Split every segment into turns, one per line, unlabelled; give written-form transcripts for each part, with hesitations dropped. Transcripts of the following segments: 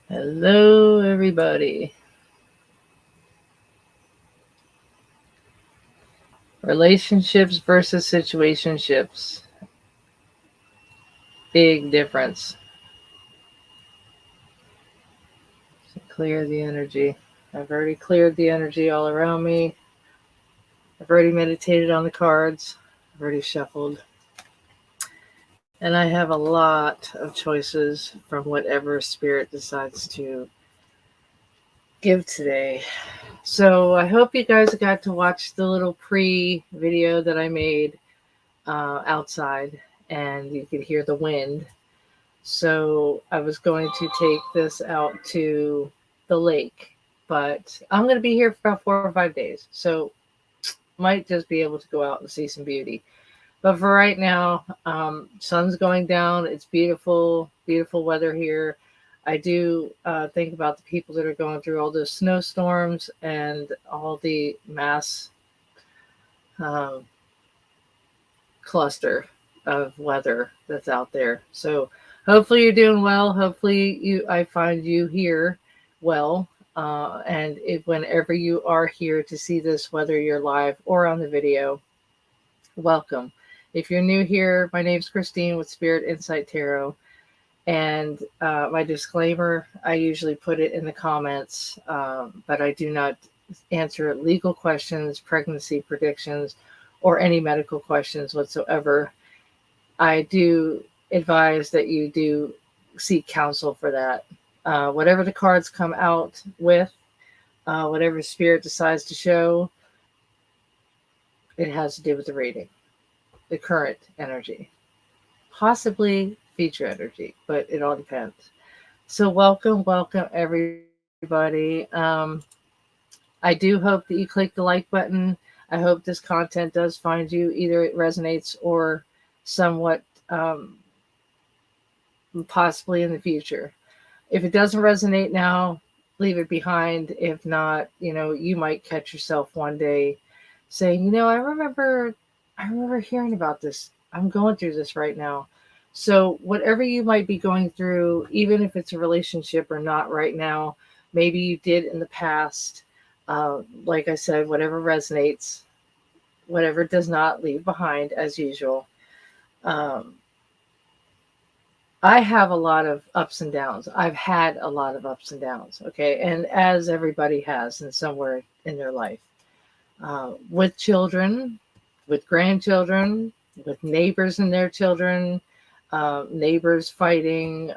Hello, everybody. Relationships versus situationships. Big difference. So clear the energy. I've already cleared the energy all around me. I've already meditated on the cards. I've already shuffled. And I have a lot of choices from whatever spirit decides to give today. So I hope you guys got to watch the little pre video that I made outside and you could hear the wind. So I was going to take this out to the lake, but I'm going to be here for about 4 or 5 days. So might just be able to go out and see some beauty. But for right now, sun's going down. It's beautiful, beautiful weather here. I do think about the people that are going through all those snowstorms and all the mass um, cluster of weather that's out there. So hopefully you're doing well. Hopefully I find you here well. And whenever you are here to see this, whether you're live or on the video, welcome. If you're new here, my name's Christine with Spirit Insight Tarot. And my disclaimer, I usually put it in the comments, but I do not answer legal questions, pregnancy predictions, or any medical questions whatsoever. I do advise that you do seek counsel for that. Whatever the cards come out with, whatever spirit decides to show, it has to do with the reading, the current energy, possibly future energy, but it all depends. So welcome everybody. I do hope that you click the like button. I hope this content does find you. Either it resonates or somewhat possibly in the future. If it doesn't resonate now, leave it behind. If not, you might catch yourself one day saying, I remember hearing about this. I'm going through this right now. So whatever you might be going through, even if it's a relationship or not right now, maybe you did in the past. Like I said, whatever resonates, whatever does not, leave behind as usual. Um, I have a lot of ups and downs. I've had a lot of ups and downs, okay? And as everybody has in somewhere in their life, with children, with grandchildren, with neighbors and their children, neighbors fighting,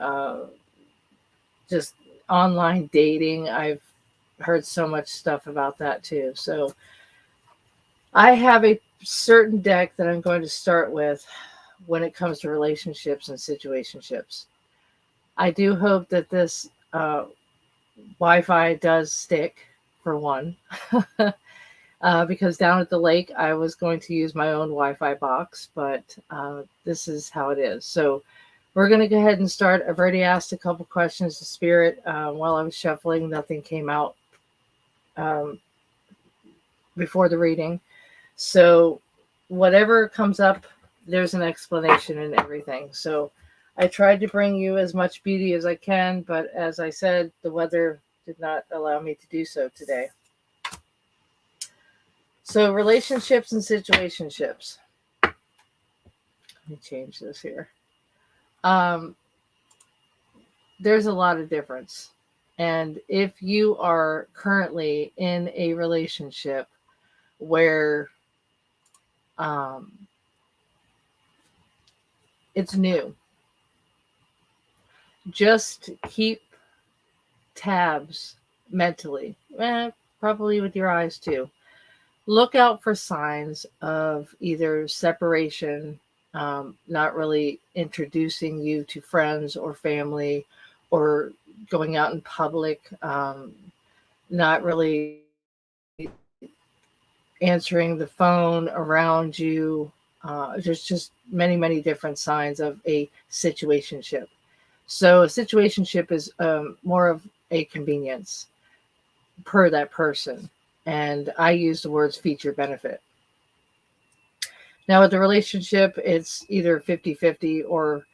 just online dating. I've heard so much stuff about that too. So I have a certain deck that I'm going to start with when it comes to relationships and situationships. I do hope that this Wi-Fi does stick for one, because down at the lake I was going to use my own Wi-Fi box, but this is how it is. So we're going to go ahead and start. I've already asked a couple questions to Spirit while I was shuffling. Nothing came out um, before the reading. So whatever comes up, there's an explanation and everything. So I tried to bring you as much beauty as I can, but as I said, the weather did not allow me to do so today. So relationships and situationships. Let me change this here. Um, there's a lot of difference. And if you are currently in a relationship where um, it's new, just keep tabs mentally, probably with your eyes too. Look out for signs of either separation, not really introducing you to friends or family, or going out in public, not really answering the phone around you. There's just many different signs of a situationship. So a situationship is more of a convenience per that person. And I use the words feature benefit. Now with the relationship, it's either 50-50 or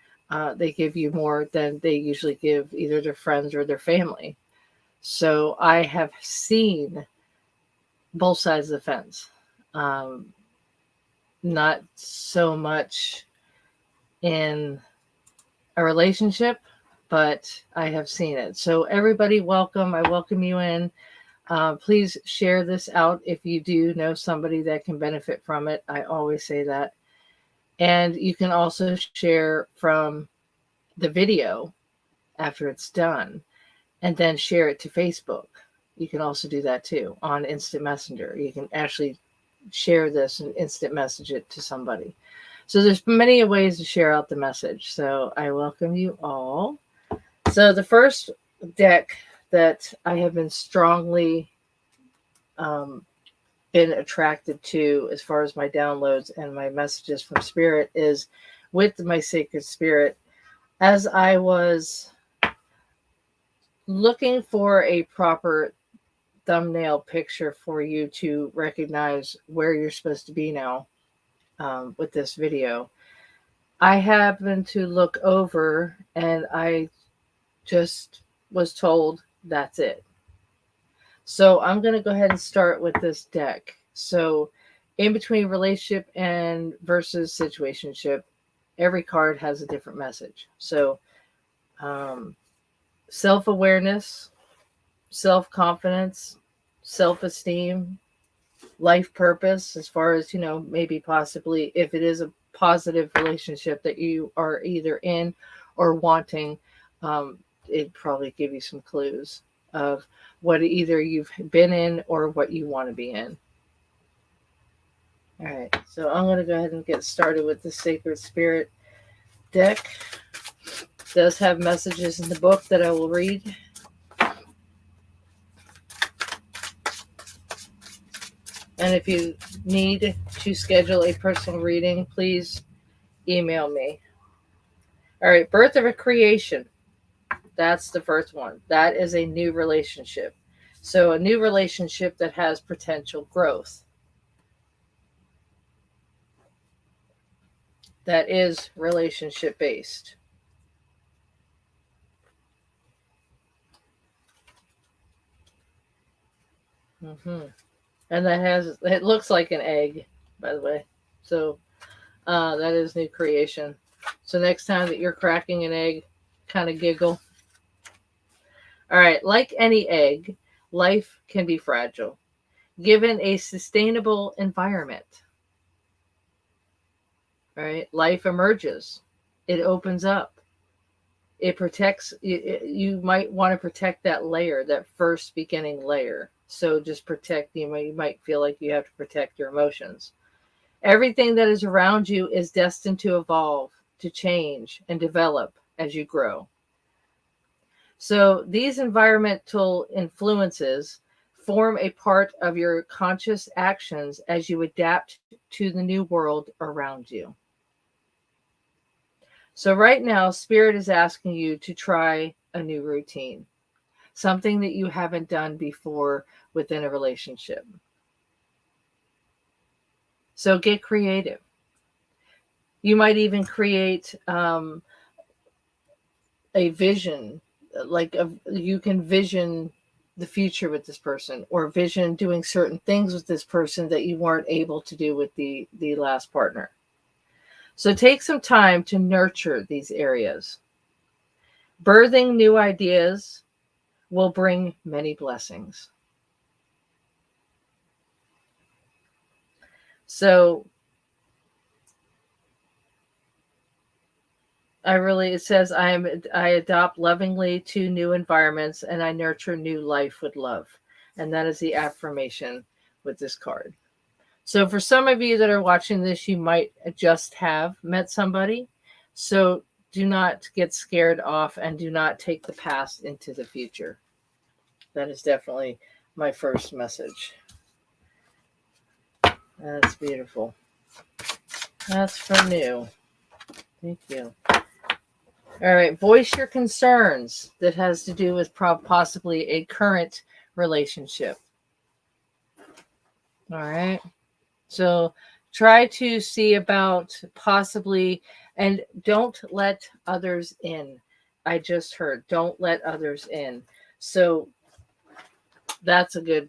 they give you more than they usually give either their friends or their family. So I have seen both sides of the fence. Um, Not so much in a relationship, but I have seen it. So everybody, welcome. I welcome you in. Please share this out if you do know somebody that can benefit from it. I always say that. And you can also share from the video after it's done and then share it to Facebook. You can also do that too on Instant Messenger. You can actually share this and instant message it to somebody. So there's many ways to share out the message. So I welcome you all. So the first deck that I have been strongly been attracted to as far as my downloads and my messages from Spirit is with my Sacred Spirit. As I was looking for a proper thumbnail picture for you to recognize where you're supposed to be now with this video, I happened to look over and I just was told that's it. So I'm going to go ahead and start with this deck. So in between relationship and versus situationship, every card has a different message. So self-awareness, self-confidence, self-esteem, life purpose, as far as, maybe possibly if it is a positive relationship that you are either in or wanting, it'd probably give you some clues of what either you've been in or what you want to be in. All right, so I'm going to go ahead and get started with the Sacred Spirit deck. It does have messages in the book that I will read. And if you need to schedule a personal reading, please email me. All right, birth of a creation. That's the first one. That is a new relationship. So a new relationship that has potential growth. That is relationship based. And it looks like an egg, by the way. So that is new creation. So next time that you're cracking an egg, kind of giggle. All right, like any egg, life can be fragile, given a sustainable environment. All right, life emerges. It opens up. It protects. You might want to protect that layer, that first beginning layer. So just protect. You might feel like you have to protect your emotions. Everything that is around you is destined to evolve, to change, and develop as you grow. So these environmental influences form a part of your conscious actions as you adapt to the new world around you. So right now, Spirit is asking you to try a new routine, something that you haven't done before within a relationship. So get creative. You might even create a vision, you can vision the future with this person, or vision doing certain things with this person that you weren't able to do with the last partner. So take some time to nurture these areas. Birthing new ideas will bring many blessings. So it says, I adopt lovingly to new environments and I nurture new life with love. And that is the affirmation with this card. So for some of you that are watching this, you might just have met somebody. So do not get scared off and do not take the past into the future. That is definitely my first message. That's beautiful. That's from new. Thank you. All right. Voice your concerns. That has to do with possibly a current relationship. All right. So try to see about possibly And don't let others in. I just heard, don't let others in. So that's a good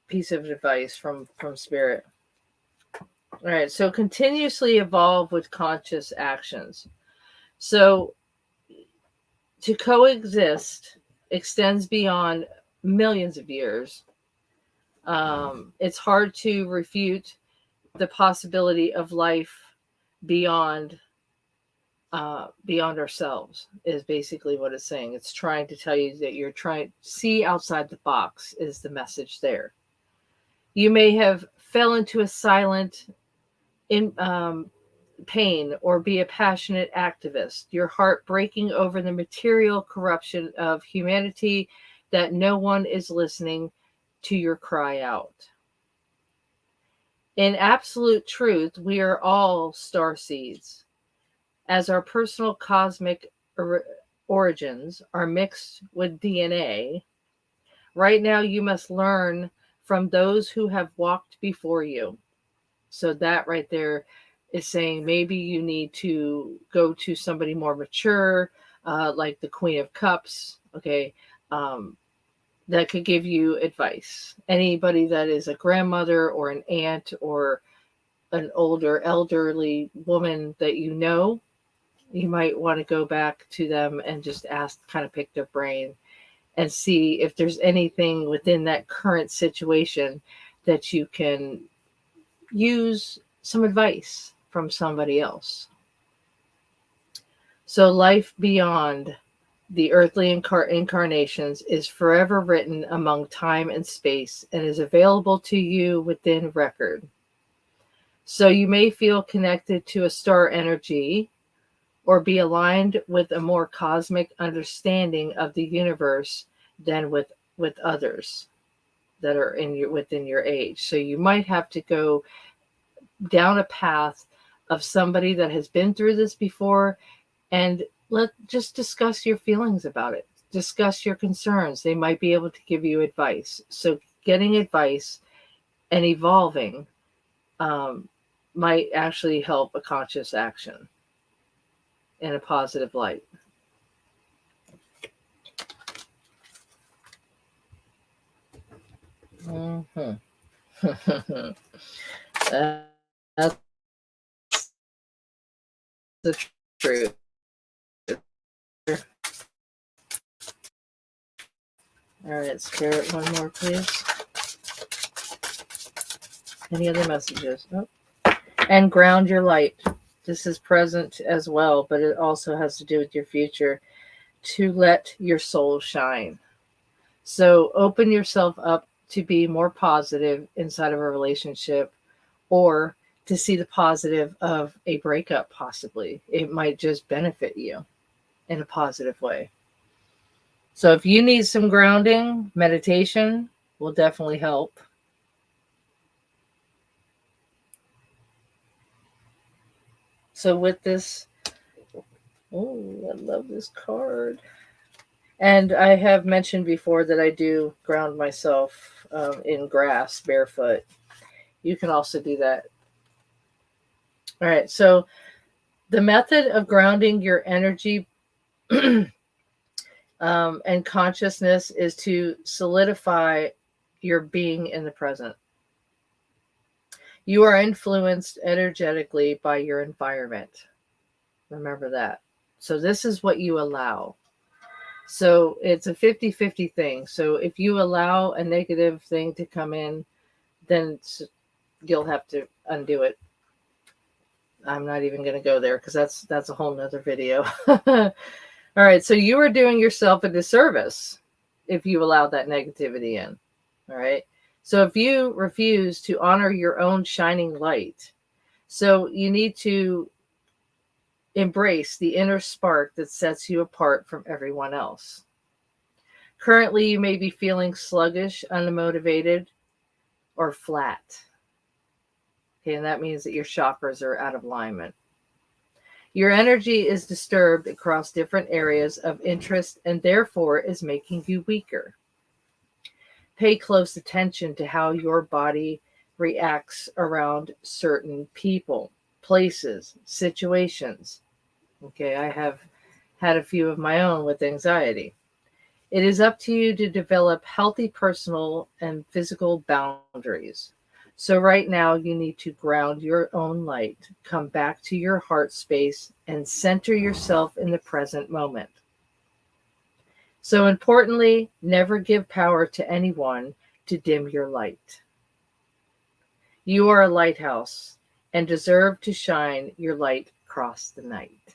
piece of advice from Spirit. All right. So continuously evolve with conscious actions. So to coexist extends beyond millions of years. It's hard to refute the possibility of life beyond beyond ourselves is basically what it's saying. It's trying to tell you that you're trying to see outside the box is the message there. You may have fell into a silent in pain or be a passionate activist, your heart breaking over the material corruption of humanity that no one is listening to your cry out. In absolute truth, we are all star seeds. As our personal cosmic origins are mixed with DNA, right now you must learn from those who have walked before you. So that right there is saying maybe you need to go to somebody more mature, like the Queen of Cups, okay, that could give you advice. Anybody that is a grandmother or an aunt or an older elderly woman that you know, you might want to go back to them and just ask, kind of pick their brain and see if there's anything within that current situation that you can use some advice from somebody else. So life beyond the earthly incarnations is forever written among time and space and is available to you within record. So you may feel connected to a star energy or be aligned with a more cosmic understanding of the universe than with others that are within your age. So you might have to go down a path of somebody that has been through this before and just discuss your feelings about it. Discuss your concerns. They might be able to give you advice. So getting advice and evolving might actually help a conscious action in a positive light. Mm-hmm. That's the truth. All right, Spirit, one more, please. Any other messages? Oh. And ground your light. This is present as well, but it also has to do with your future. To let your soul shine. So open yourself up to be more positive inside of a relationship, or to see the positive of a breakup, possibly. It might just benefit you in a positive way. So if you need some grounding, meditation will definitely help. So with this, oh, I love this card. And I have mentioned before that I do ground myself in grass barefoot. You can also do that. All right. So the method of grounding your energy and consciousness is to solidify your being in the present. You are influenced energetically by your environment. Remember that. So this is what you allow. So it's a 50-50 thing. So if you allow a negative thing to come in, then you'll have to undo it. I'm not even going to go there because that's a whole nother video. All right. So you are doing yourself a disservice if you allow that negativity in. All right. So if you refuse to honor your own shining light, so you need to embrace the inner spark that sets you apart from everyone else. Currently, you may be feeling sluggish, unmotivated, or flat. Okay, and that means that your chakras are out of alignment. Your energy is disturbed across different areas of interest and therefore is making you weaker. Pay close attention to how your body reacts around certain people. places, situations. Okay, I have had a few of my own with anxiety. It is up to you to develop healthy personal and physical boundaries. So, right now, you need to ground your own light, come back to your heart space, and center yourself in the present moment. So, importantly, never give power to anyone to dim your light. You are a lighthouse and deserve to shine your light across the night.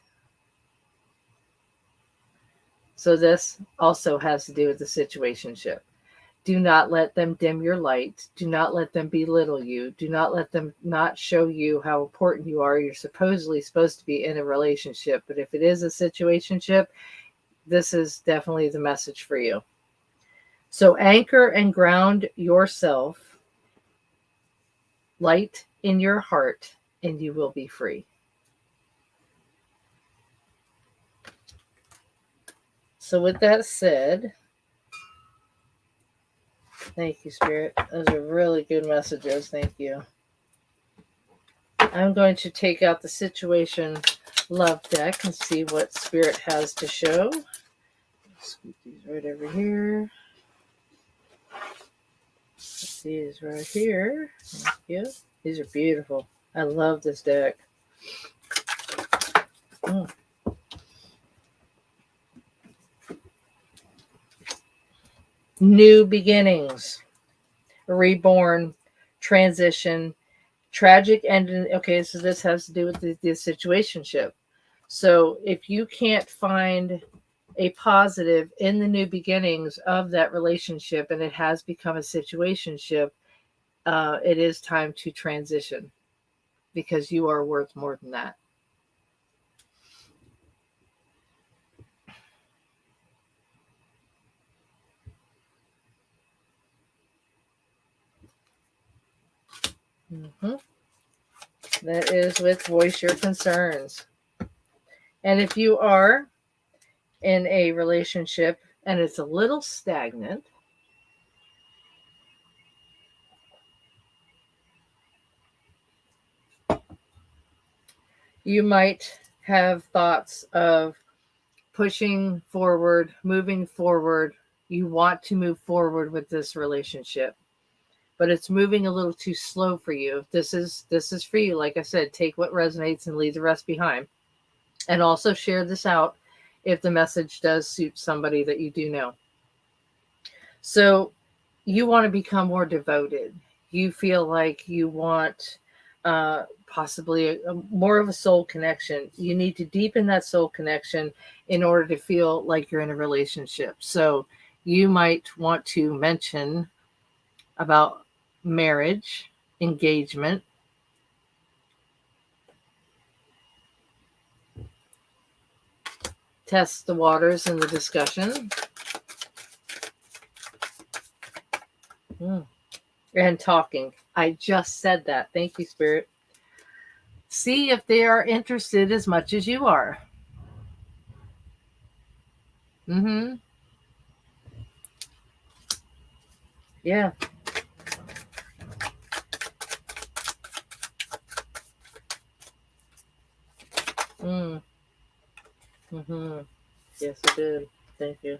So, this also has to do with the situationship. Do not let them dim your light. Do not let them belittle you. Do not let them not show you how important you are. You're supposedly supposed to be in a relationship, but if it is a situationship, this is definitely the message for you. So anchor and ground yourself, light in your heart, and you will be free. So with that said, thank you, Spirit. Those are really good messages. Thank you. I'm going to take out the situation love deck and see what Spirit has to show. Scoot these right over here. Put these right here. Thank you. These are beautiful. I love this deck. Mm. New beginnings, reborn, transition, tragic ending. Okay, so this has to do with the situationship. So if you can't find a positive in the new beginnings of that relationship and it has become a situationship, it is time to transition because you are worth more than that. Mm-hmm. That is with voice your concerns. And if you are in a relationship and it's a little stagnant, you might have thoughts of pushing forward, moving forward. You want to move forward with this relationship, but it's moving a little too slow for you. This is for you. Like I said, take what resonates and leave the rest behind. And also share this out if the message does suit somebody that you do know. So you want to become more devoted. You feel like you want possibly more of a soul connection. You need to deepen that soul connection in order to feel like you're in a relationship. So you might want to mention about marriage, engagement, test the waters in the discussion. And talking. I just said that. Thank you, Spirit. See if they are interested as much as you are. Mm-hmm. Yeah. Mm. Mm-hmm. Yes, I did. Thank you.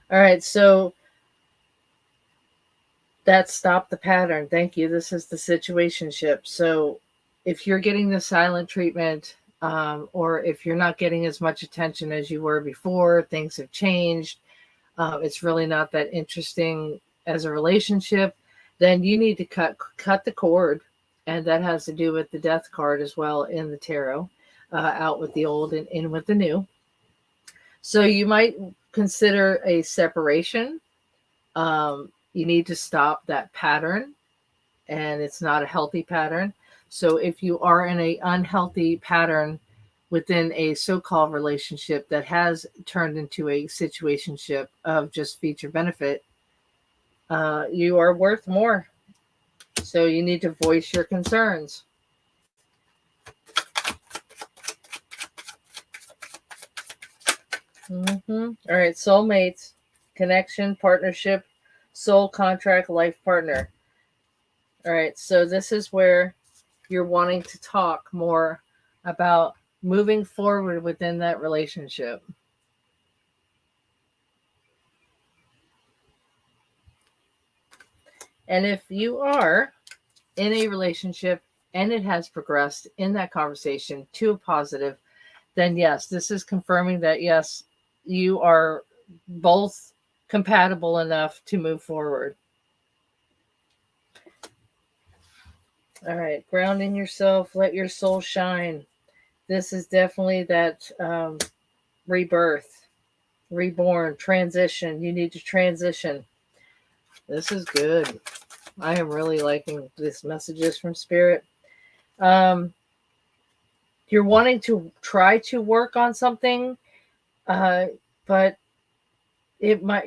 All right, so that stopped the pattern. Thank you. This is the situationship. So if you're getting the silent treatment, or if you're not getting as much attention as you were before, things have changed. It's really not that interesting as a relationship. Then you need to cut the cord, and that has to do with the death card as well in the tarot. Out with the old and in with the new. So you might consider a separation. You need to stop that pattern, and it's not a healthy pattern. So if you are in a unhealthy pattern within a so-called relationship that has turned into a situationship of just feature benefit, you are worth more. So you need to voice your concerns. Mm-hmm. All right, soulmates, connection, partnership, soul contract, life partner. All right, so this is where You're wanting to talk more about moving forward within that relationship. And if you are in a relationship and it has progressed in that conversation to a positive, then yes, this is confirming that yes, you are both compatible enough to move forward. All right, grounding yourself, let your soul shine. This is definitely that rebirth, reborn, transition. You need to transition. This is good. I am really liking these messages from Spirit. Um, you're wanting to try to work on something, but it might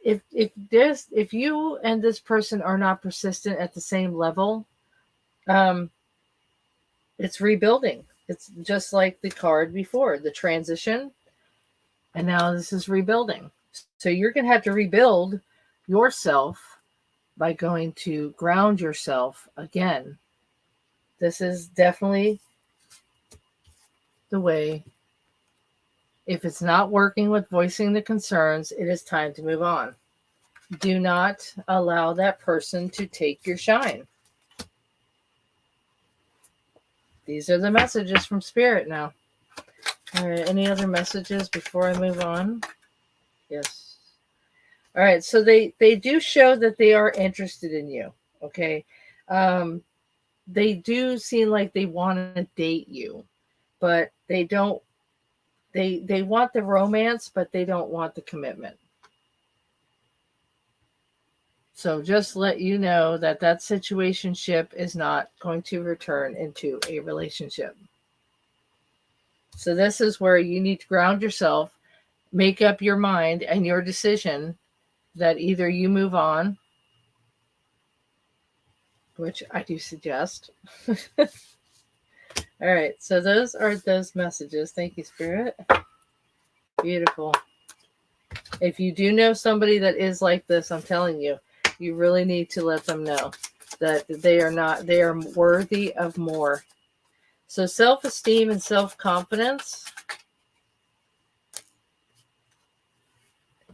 if you and this person are not persistent at the same level, um, it's rebuilding. It's just like the card before, the transition, and now this is rebuilding. So you're gonna have to rebuild yourself by going to ground yourself again. This is definitely the way. If it's not working with voicing the concerns, it is time to move on. Do not allow that person to take your shine. These are the messages from Spirit now. All right, any other messages before I move on? Yes. All right, so they do show that they are interested in you, okay? They do seem like they want to date you, but they don't they want the romance, but they don't want the commitment. So just let you know that that situationship is not going to return into a relationship. So this is where you need to ground yourself, make up your mind and your decision that either you move on, which I do suggest. All right, so those are those messages. Thank you, Spirit. Beautiful. If you do know somebody that is like this, I'm telling you, you really need to let them know that they are worthy of more. So self-esteem and self-confidence,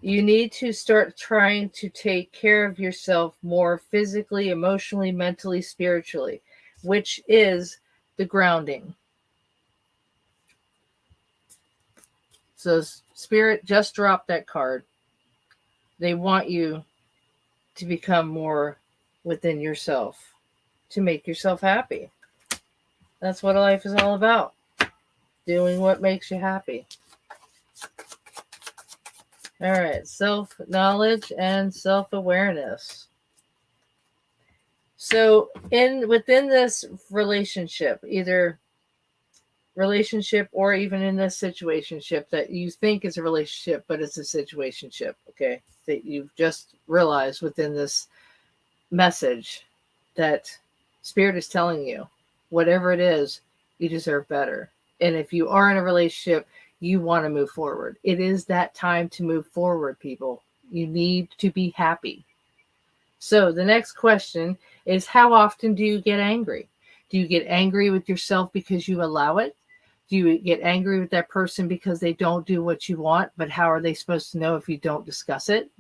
you need to start trying to take care of yourself more physically, emotionally, mentally, spiritually, which is the grounding. So Spirit just dropped that card. They want you to become more within yourself, to make yourself happy. That's what life is all about. Doing what makes you happy. All right, self-knowledge and self-awareness. So within this relationship, either relationship or even in this situationship that you think is a relationship, but it's a situationship, okay? That you've just realized within this message that Spirit is telling you, whatever it is, you deserve better. And if you are in a relationship, you want to move forward. It is that time to move forward, people. You need to be happy. So the next question is, how often do you get angry? Do you get angry with yourself because you allow it? Do you get angry with that person because they don't do what you want? But how are they supposed to know if you don't discuss it?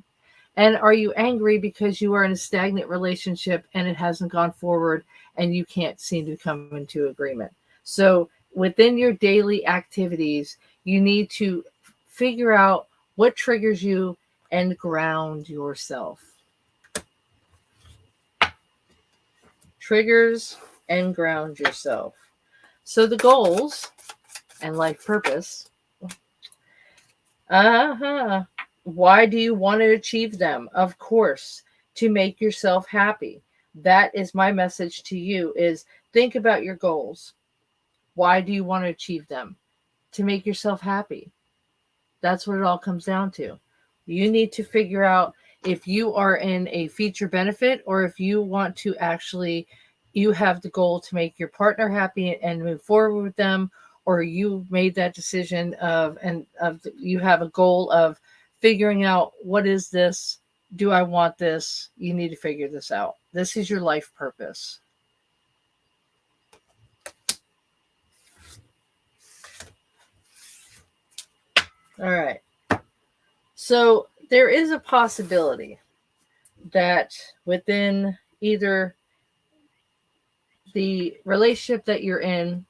And are you angry because you are in a stagnant relationship and it hasn't gone forward and you can't seem to come into agreement? So within your daily activities, you need to figure out what triggers you and ground yourself. Triggers and ground yourself. So the goals and life purpose. Why do you want to achieve them? Of course, to make yourself happy. That is my message to you, is think about your goals. Why do you want to achieve them? To make yourself happy. That's what it all comes down to. You need to figure out if you are in a feature benefit or if you want to actually, you have the goal to make your partner happy and move forward with them, or you made that decision you have a goal of figuring out, what is this? Do I want this? You need to figure this out. This is your life purpose. All right. So there is a possibility that within either the relationship that you're in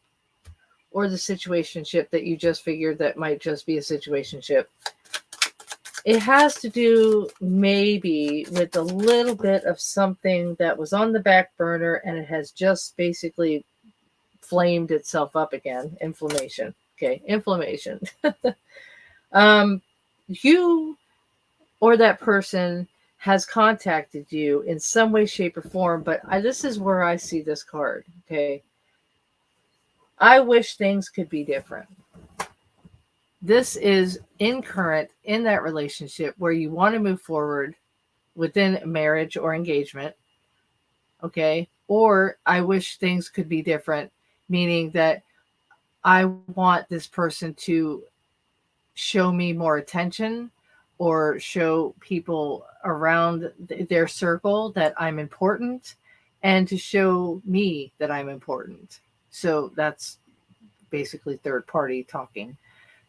or the situationship that you just figured that might just be a situationship, it has to do maybe with a little bit of something that was on the back burner and it has just basically flamed itself up again. Inflammation. Okay, inflammation. um, you or that person has contacted you in some way, shape, or form, but this is where I see this card. Okay. I wish things could be different. This is in current in that relationship where you want to move forward within marriage or engagement. Okay. Or I wish things could be different, meaning that I want this person to show me more attention or show people around their circle that I'm important and to show me that I'm important. So that's basically third party talking.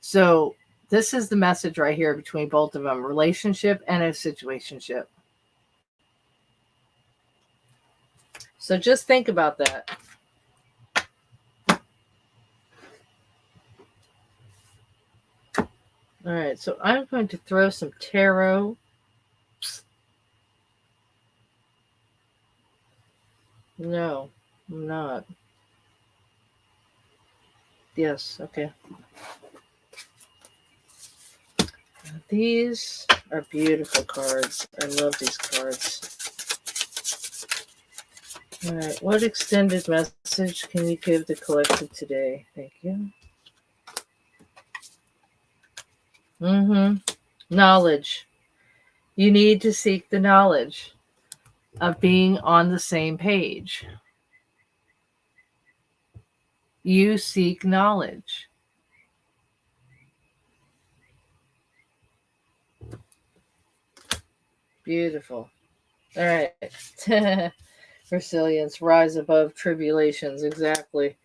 So this is the message right here between both of them, relationship and a situationship. So just think about that. All right, so I'm going to throw some tarot. No, I'm not. Yes, okay. These are beautiful cards. I love these cards. All right, what extended message can you give the collective today? Thank you. Knowledge. You need to seek the knowledge of being on the same page. You seek knowledge. Beautiful. All right. Resilience, rise above tribulations. Exactly.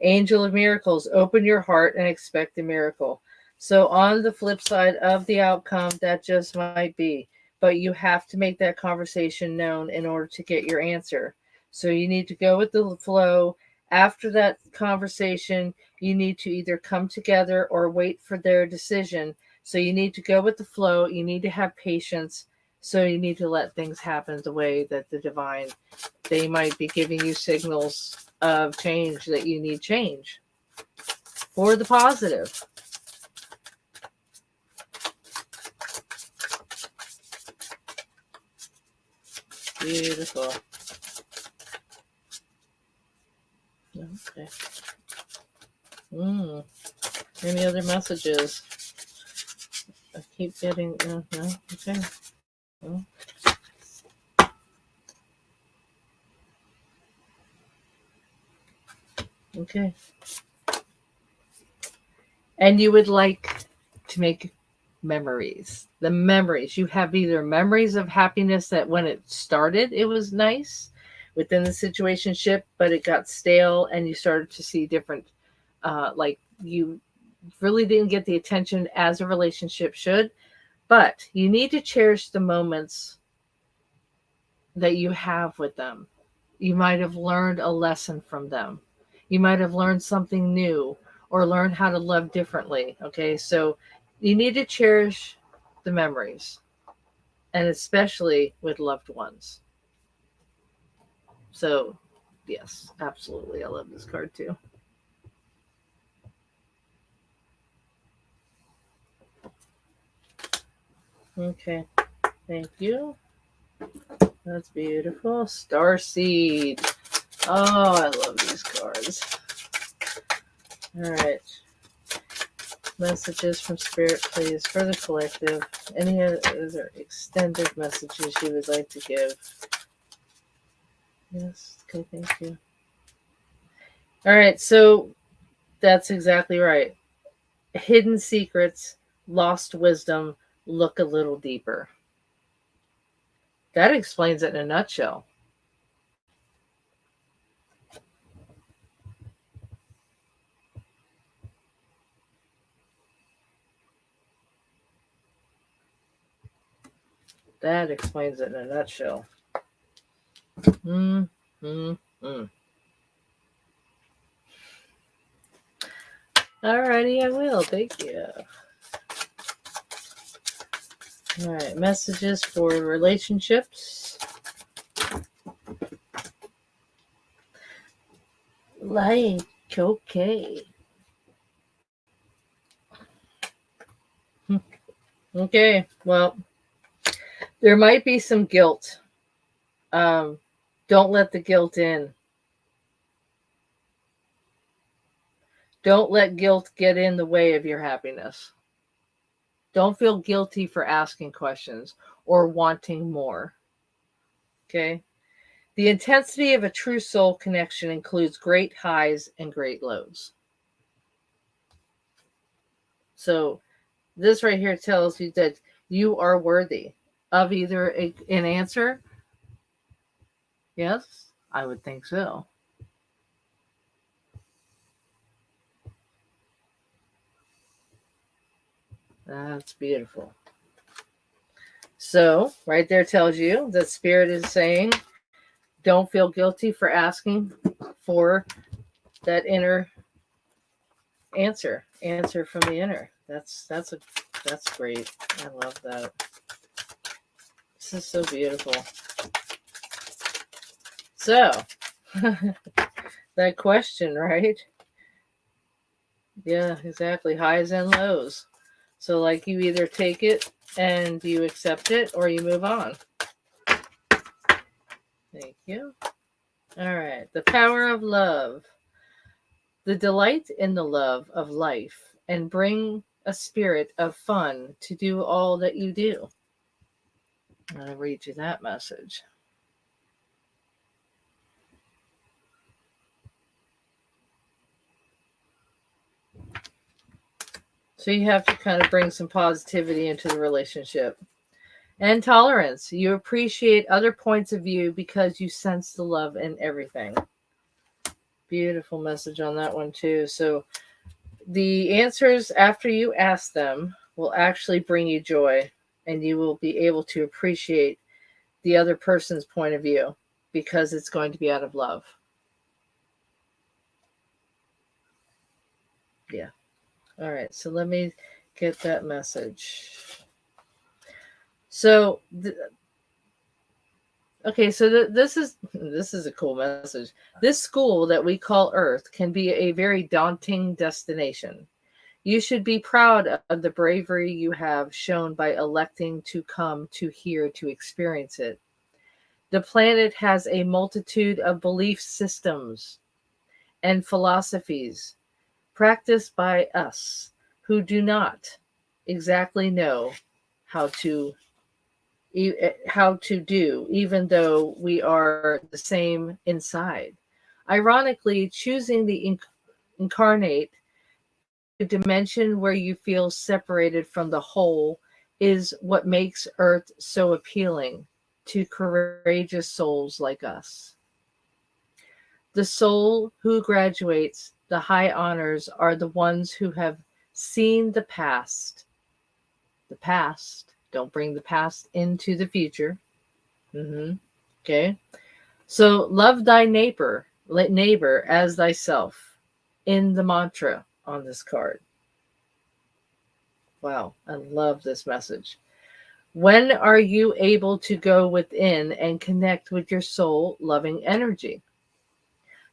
Angel of miracles, open your heart and expect a miracle. So, on the flip side of the outcome, that just might be, but you have to make that conversation known in order to get your answer. So, you need to go with the flow. After that conversation, you need to either come together or wait for their decision. So, you need to go with the flow. You need to have patience. So, you need to let things happen the way that the divine, they might be giving you signals of change that you need change for the positive. Beautiful. Okay. Any other messages? I keep getting no. Okay. Well, okay. And you would like to make memories. The memories. You have either memories of happiness that when it started, it was nice within the situationship, but it got stale and you started to see different, like you really didn't get the attention as a relationship should. But you need to cherish the moments that you have with them. You might have learned a lesson from them. You might have learned something new or learned how to love differently. Okay, so you need to cherish the memories, and especially with loved ones. So, yes, absolutely. I love this card too. Okay, thank you. That's beautiful. Star Seed. Oh, I love these cards. All right. Messages from Spirit, please, for the collective. Any other extended messages you would like to give? Yes, okay, thank you. All right, so that's exactly right. Hidden secrets, lost wisdom, look a little deeper. That explains it in a nutshell. That explains it in a nutshell. Mm, mm, mm. Alrighty, I will. Thank you. All right, messages for relationships. Like, okay. Okay, well, there might be some guilt. Don't let the guilt in. Don't let guilt get in the way of your happiness. Don't feel guilty for asking questions or wanting more. Okay? The intensity of a true soul connection includes great highs and great lows. So, this right here tells you that you are worthy of either an answer. Yes, I would think so. That's beautiful. So, right there tells you that Spirit is saying, don't feel guilty for asking for that inner answer from the inner. That's great. I love that. This is so beautiful. So, that question, right? Yeah, exactly. Highs and lows. So, like, you either take it and you accept it or you move on. Thank you. All right. The power of love. The delight in the love of life and bring a spirit of fun to do all that you do. I'll read you that message. So you have to kind of bring some positivity into the relationship. And tolerance. You appreciate other points of view because you sense the love in everything. Beautiful message on that one, too. So the answers after you ask them will actually bring you joy, and you will be able to appreciate the other person's point of view because it's going to be out of love. Yeah. All right. So let me get that message. So, okay. So this is a cool message. This school that we call Earth can be a very daunting destination. You should be proud of the bravery you have shown by electing to come to here to experience it. The planet has a multitude of belief systems and philosophies practiced by us who do not exactly know how to how to do, even though we are the same inside. Ironically, choosing the incarnate dimension where you feel separated from the whole is what makes Earth so appealing to courageous souls like us. The soul who graduates the high honors are the ones who have seen the past. The past. Don't bring the past into the future. Okay. So love thy neighbor as thyself in the mantra on this card. Wow, I love this message. When are you able to go within and connect with your soul loving energy?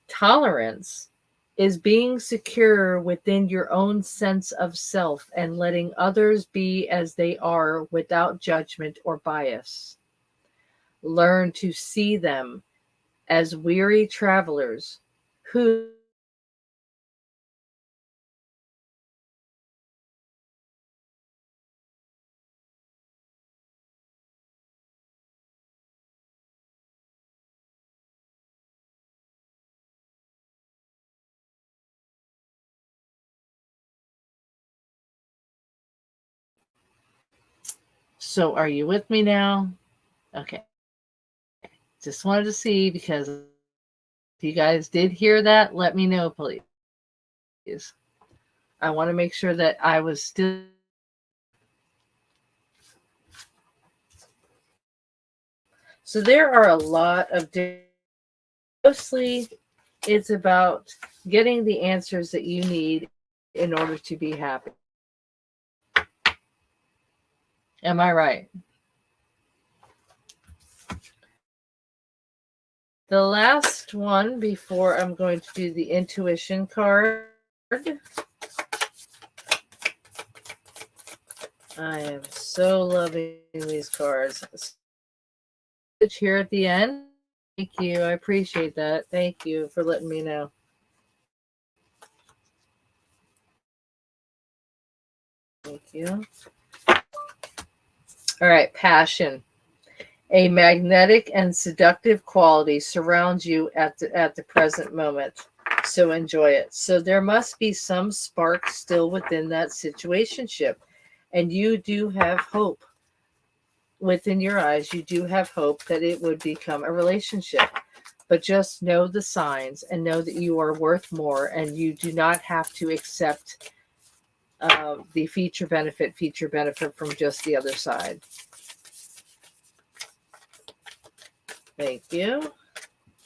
Tolerance is being secure within your own sense of self and letting others be as they are without judgment or bias. Learn to see them as weary travelers who So are you with me now? Okay. Just wanted to see because if you guys did hear that, let me know, please. I want to make sure that I was still So there are a lot of mostly it's about getting the answers that you need in order to be happy. Am I right? The last one before I'm going to do the intuition card. I am so loving these cards. Here at the end. Thank you. I appreciate that. Thank you for letting me know. Thank you. All right, passion. A magnetic and seductive quality surrounds you at the present moment. So enjoy it. So there must be some spark still within that situationship. And you do have hope within your eyes. You do have hope that it would become a relationship. But just know the signs and know that you are worth more, and you do not have to accept the feature benefit from just the other side. Thank you.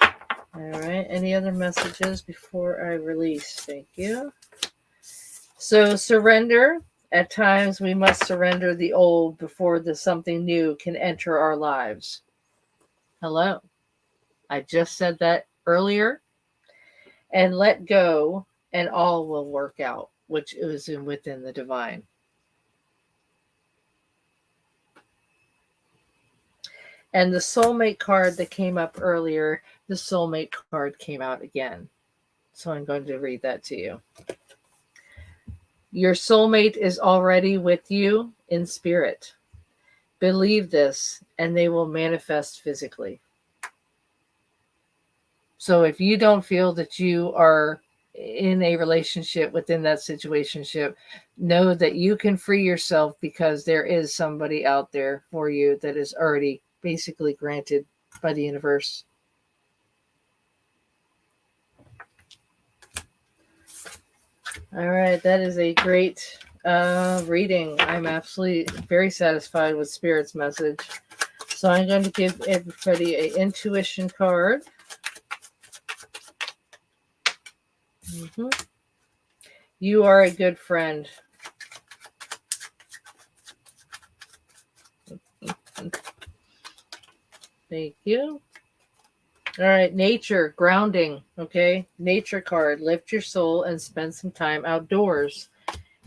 All right. Any other messages before I release? Thank you. So surrender. At times we must surrender the old before the something new can enter our lives. Hello. I just said that earlier. And let go, and all will work out, which is within the divine. And the soulmate card that came up earlier, the soulmate card came out again. So I'm going to read that to you. Your soulmate is already with you in spirit. Believe this, and they will manifest physically. So if you don't feel that you are in a relationship within that situationship, know that you can free yourself, because there is somebody out there for you that is already basically granted by the universe. All right, that is a great reading. I'm absolutely very satisfied with Spirit's message. So I'm going to give everybody an intuition card. Mm-hmm. You are a good friend. Thank you. All right, nature, grounding. Okay, nature card. Lift your soul and spend some time outdoors.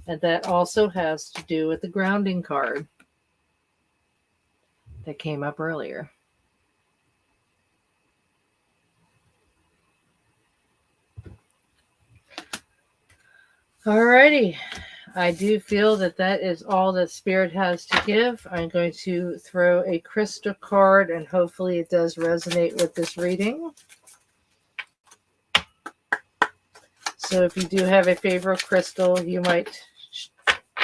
And that also has to do with the grounding card that came up earlier. Alrighty. I do feel that that is all that Spirit has to give. I'm going to throw a crystal card, and hopefully it does resonate with this reading. So if you do have a favorite crystal, you might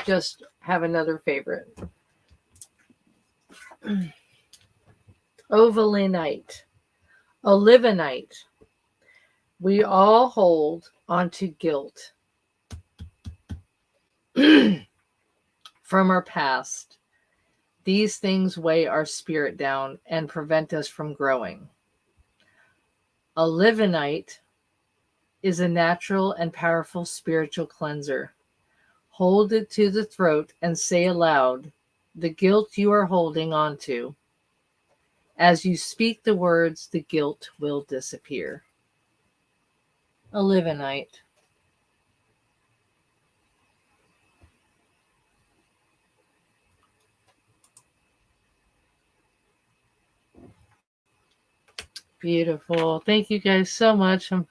just have another favorite. Ovalinite. Olivenite. We all hold onto guilt from our past. These things weigh our spirit down and prevent us from growing. Olivenite is a natural and powerful spiritual cleanser. Hold it to the throat and say aloud the guilt you are holding on to. As you speak the words, the guilt will disappear. Olivenite. Beautiful. Thank you guys so much. I'm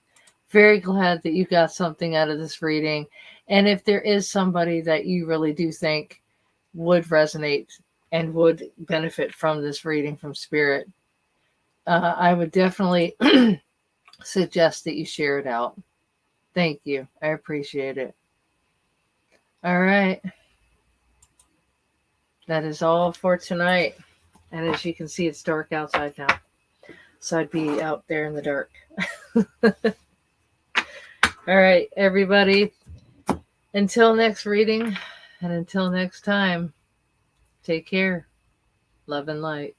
very glad that you got something out of this reading. And if there is somebody that you really do think would resonate and would benefit from this reading from Spirit, I would definitely suggest that you share it out. Thank you. I appreciate it. All right. That is all for tonight. And as you can see, it's dark outside now. So I'd be out there in the dark. All right, everybody. Until next reading and until next time, take care. Love and light.